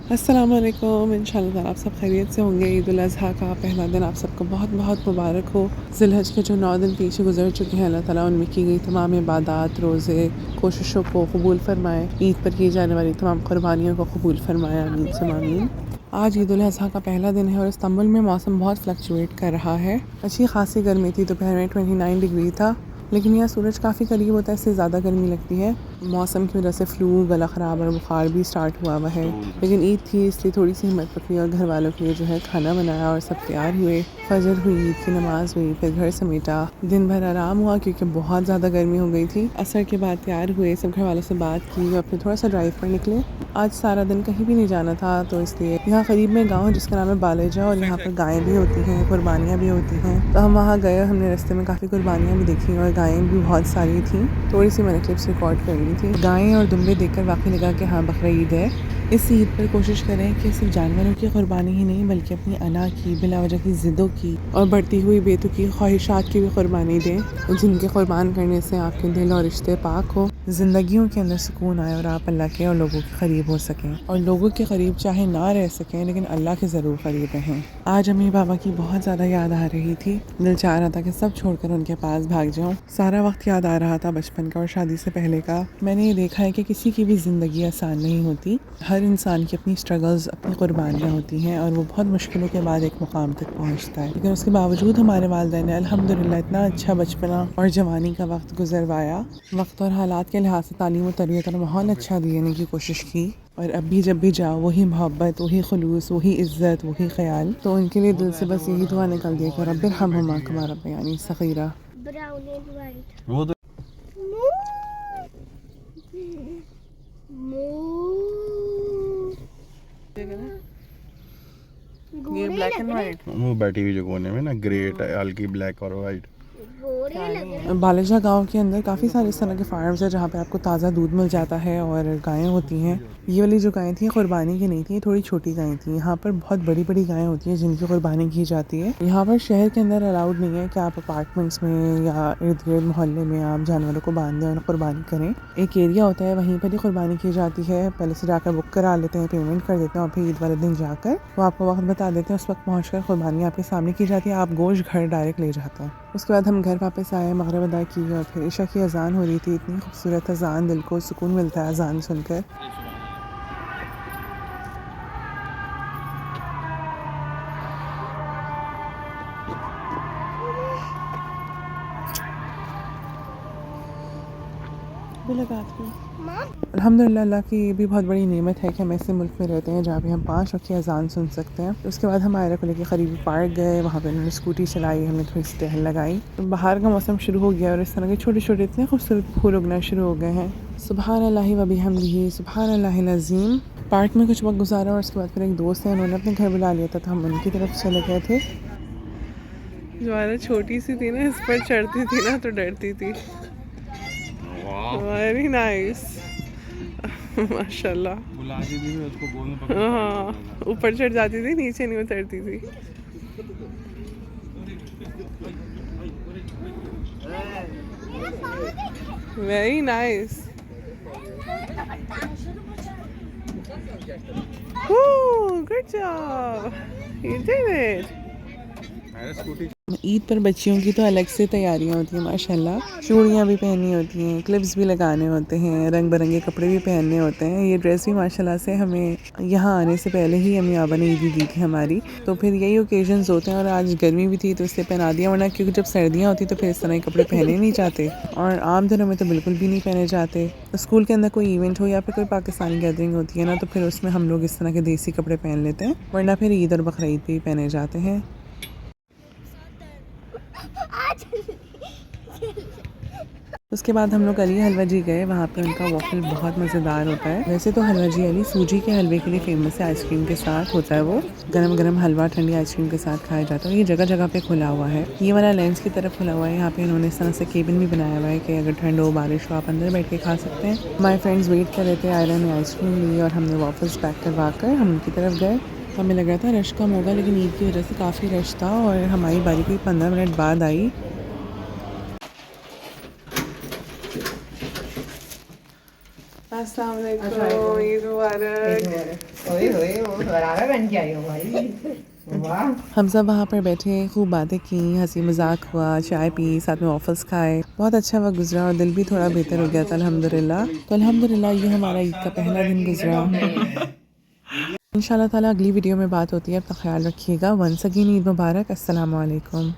अस्सलाम वालेकुम। इंशाल्लाह आप सब खैरियत से होंगे। ईद उल अज़हा का पहला दिन आप सबको बहुत बहुत मुबारक हो। ज़िलहज के जो 9 दिन पीछे गुजर चुके हैं, अल्लाह ताला उनमें की गई तमाम इबादत, रोज़े, कोशिशों को कबूल फ़रमाए। ईद पर की जाने वाली तमाम क़ुरबानियों को कबूल फ़रमाए, आमीन सुम्मा आमीन। आज ईद उल अज़हा का पहला दिन है और इस्तांबुल में मौसम बहुत फ्लक्चुएट कर रहा है। अच्छी खासी गर्मी थी, दोपहर में 29 डिग्री था, लेकिन यहाँ सूरज काफ़ी करीब होता है, इससे ज़्यादा गर्मी लगती है। मौसम की वजह से फ़्लू, गला ख़राब और बुखार भी स्टार्ट हुआ है। लेकिन ईद थी इसलिए थोड़ी सी हिम्मत पकड़ी और घर वालों के लिए जो है खाना बनाया और सब तैयार हुए। फजर हुई, ईद की नमाज़ हुई, फिर घर समेटा। दिन भर आराम हुआ क्योंकि बहुत ज़्यादा गर्मी हो गई थी। असर के बाद तैयार हुए, सब घर वालों से बात की और फिर थोड़ा सा ड्राइव पर निकले। आज सारा दिन कहीं भी नहीं जाना था, तो इसलिए यहाँ करीब में गाँव है जिसका नाम है बालेजा, और यहाँ पर गायें भी होती हैं, कुर्बानियाँ भी होती हैं। तो हम वहाँ गए, हमने रास्ते में काफ़ी कुर्बानियाँ भी देखी और गायें भी बहुत सारी थी। थोड़ी सी मैंने क्लिप्स रिकॉर्ड कर ली थी। गायें और दुम्बे देखकर वाकई लगा कि हाँ, बकरा ईद है। इस ईद पर कोशिश करें कि सिर्फ जानवरों की कुर्बानी ही नहीं बल्कि अपनी अना की, बिला वजह की ज़िद्दों की और बढ़ती हुई बेतुकी ख्वाहिशात की भी कुर्बानी दें, जिनके कुर्बान करने से आपके दिल और रिश्ते पाक हो, ज़िंदगियों के अंदर सुकून आए और आप अल्लाह के और लोगों के करीब हो सकें। और लोगों के करीब चाहे ना रह सकें, लेकिन अल्लाह के ज़रूर करीब रहें। आज अम्मी बाबा की बहुत ज़्यादा याद आ रही थी। दिल चाह रहा था कि सब छोड़कर उनके पास भाग जाऊँ। सारा वक्त याद आ रहा था बचपन का और शादी से पहले का। मैंने ये देखा है कि किसी की भी ज़िंदगी आसान नहीं होती। हर इंसान की अपनी स्ट्रगल्स, अपनी कुर्बानियाँ होती हैं और वो बहुत मुश्किलों के बाद एक मुकाम तक पहुँचता है। लेकिन उसके बावजूद हमारे वालिदैन ने अल्हम्दुलिल्लाह इतना अच्छा बचपना और जवानी का वक्त गुजरवाया। वक्त और हालात के लिहाज से तालीम और तरबियत और माहौल अच्छा देने की कोशिश की। और अब भी जब भी जाओ वही मोहब्बत, वही खुलूस, वही इज़्ज़त, वही ख्याल। तो उनके लिए दिल से बस यही दुआ निकल दी कि रब्बिरहम्हुमा कमा रब्बयानी सगीरा। Brown and white. वो तो ये ब्लैक एंड वाइट वो बैठी हुई जो कोने में ना, ग्रे हल्की ब्लैक और वाइट। बालेजा गांव के अंदर काफ़ी सारे इस तरह के फार्म्स हैं जहाँ पे आपको ताज़ा दूध मिल जाता है और गायें होती हैं। ये वाली जो गायें थी कुर्बानी की नहीं थी, थोड़ी छोटी गायें थी। यहाँ पर बहुत बड़ी बड़ी गायें होती हैं जिनकी कुर्बानी की जाती है। यहाँ पर शहर के अंदर अलाउड नहीं है कि आप अपार्टमेंट्स में या इर्द गिर्द मोहल्ले में आप जानवरों को बांध दें और कुर्बानी करें। एक एरिया होता है, वहीं पर ही कुर्बानी की जाती है। पहले से जाकर बुक करा लेते हैं, पेमेंट कर देते हैं और फिर ईद वाले दिन जाकर वो आपको वक्त बता देते हैं। उस वक्त पहुँच कर कुर्बानी आपके सामने की जाती है, आप गोश्त घर डायरेक्ट ले जाते हैं। उसके बाद हम घर वापस आए, मगरिब अदा की और फिर इशा की अजान हो रही थी। इतनी खूबसूरत अजान, दिल को सुकून मिलता है अजान सुनकर। अल्हम्दुलिल्लाह, अल्लाह की ये भी बहुत बड़ी नेमत है कि हम ऐसे मुल्क में रहते हैं जहाँ पे हम 5 वक्त की अजान सुन सकते हैं। उसके बाद हम आयरा को लेकर करीबी पार्क गए, वहाँ पे उन्होंने स्कूटी चलाई, हमने थोड़ी सी टहल लगाई। तो बाहर का मौसम शुरू हो गया और इस तरह के छोटे छोटे इतने खूबसूरत फूल उगना शुरू हो गए हैं। सुबहान अल्लाहि व बिहम्दिही, सुबहान अल्लाहिल अज़ीम। पार्क में कुछ वक्त गुजारा और उसके बाद फिर एक दोस्त है, उन्होंने अपने घर बुला लिया था, तो हम उनकी तरफ चले गए थे। जो छोटी सी थी ना, इस पर चढ़ती थी ना तो डरती थी। वेरी नाइस, माशाल्लाह। बुलाती थी उसको, गोल में पकड़ हाँ, ऊपर चढ़ जाती थी, नीचे नहीं उतरती थी। Very nice, good job, you did it. Scooty. Eid पर बच्चियों की तो अलग से तैयारियां होती हैं माशाल्लाह। चूड़ियाँ भी पहननी होती हैं, क्लिप्स भी लगाने होते हैं, रंग बिरंगे कपड़े भी पहनने होते हैं। ये ड्रेस भी माशाल्लाह से हमें यहाँ आने से पहले ही अम्मी आबा ने ईदी दी थी हमारी। तो फिर यही ओकेजन्स होते हैं और आज गर्मी भी थी तो इससे पहना दिया, वरना क्योंकि जब सर्दियाँ होती तो फिर इस तरह के कपड़े पहने नहीं जाते और आम दिनों में तो बिल्कुल भी नहीं पहने जाते। तो स्कूल के अंदर कोई इवेंट हो या फिर कोई पाकिस्तानी गैदरिंग होती है ना, तो फिर उसमें हम लोग इस तरह के देसी कपड़े पहन लेते हैं, वरना फिर ईद और बकरा ईद पे ही पहने जाते हैं। उसके बाद हम लोग अली हलवा जी गए, वहाँ पे उनका वॉफल बहुत मज़ेदार होता है। वैसे तो हलवा जी अली सूजी के हलवे के लिए फेमस है, आइसक्रीम के साथ होता है वो। गरम गरम हलवा ठंडी आइसक्रीम के साथ खाया जाता है। ये जगह जगह पे खुला हुआ है, ये वाला लेंस की तरफ खुला हुआ है। यहाँ पे इन्होंने इस तरह से केबिन भी बनाया हुआ है कि अगर ठंड हो, बारिश हो, आप अंदर बैठ के खा सकते हैं। हमारे फ्रेंड्स वेट कर रहे थे, आयरा ने आइसक्रीम ली और हमने वॉफल्स पैक करवा कर हम उनकी तरफ गए। हमें लग रहा था रश कम होगा, लेकिन ईद की वजह से काफ़ी रश था और हमारी बारी कोई 15 मिनट बाद आई। अस्सलाम वालेकुम, ईद मुबारक। ओए ओए वो बराबर बन के आई हो भाई वाह हम सब वहाँ पर बैठे, खूब बातें की, हंसी मजाक हुआ, चाय पी, साथ में ऑफर्स खाए। बहुत अच्छा वक्त गुजरा और दिल भी थोड़ा बेहतर हो गया था अल्हम्दुलिल्लाह। तो अल्हम्दुलिल्लाह ये हमारा ईद का पहला दिन गुजरा। इंशाल्लाह ताला अगली वीडियो में बात होती है। अपना ख्याल रखिएगा। वंस अगेन ईद मुबारक। अस्सलाम वालेकुम।